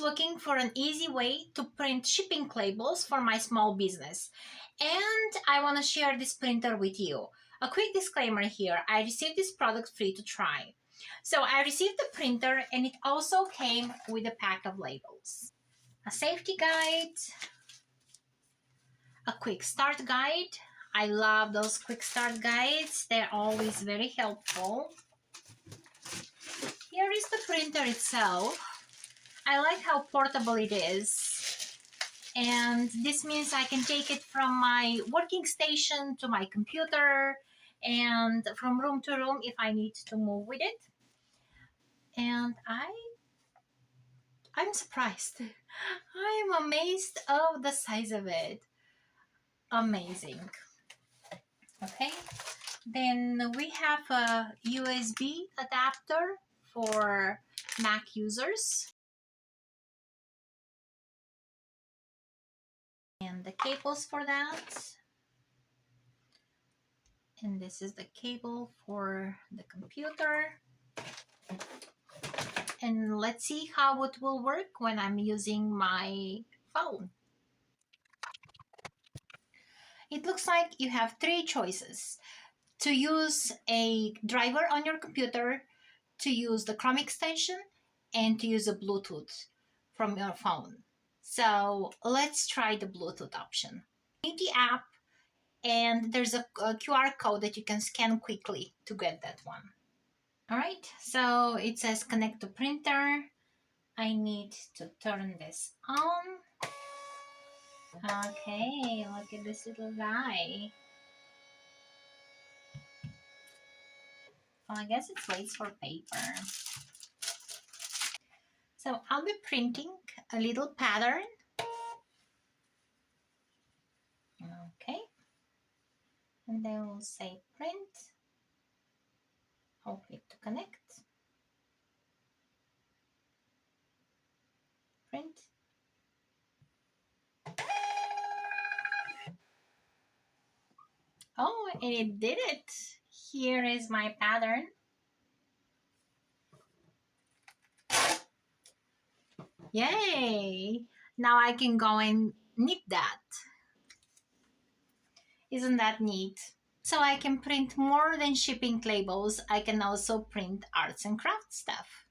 looking for an easy way to print shipping labels for my small business, and I want to share this printer with you. A quick disclaimer here, I received this product free to try. So I received the printer and it also came with a pack of labels. A safety guide, a quick start guide. I love those quick start guides, they're always very helpful. Here is the printer itself. I like how portable it is, and this means I can take it from my working station to my computer and from room to room if I need to move with it. And I'm surprised. I'm amazed of the size of it. Amazing. Okay, then we have a USB adapter for Mac users. And the cables for that. And this is the cable for the computer. And let's see how it will work when I'm using my phone. It looks like you have three choices: to use a driver on your computer, to use the Chrome extension, and to use a Bluetooth from your phone. So let's try the Bluetooth option. In the app, and there's a QR code that you can scan quickly to get that one. All right, so it says connect to printer. I need to turn this on. Okay, look at this little guy. Well, I guess it waits for paper. So I'll be printing a little pattern. Okay, and then we'll say print. I'll click to connect. Print. Oh, and it did it. Here is my pattern. Yay! Now I can go and knit that. Isn't that neat? So I can print more than shipping labels. I can also print arts and crafts stuff.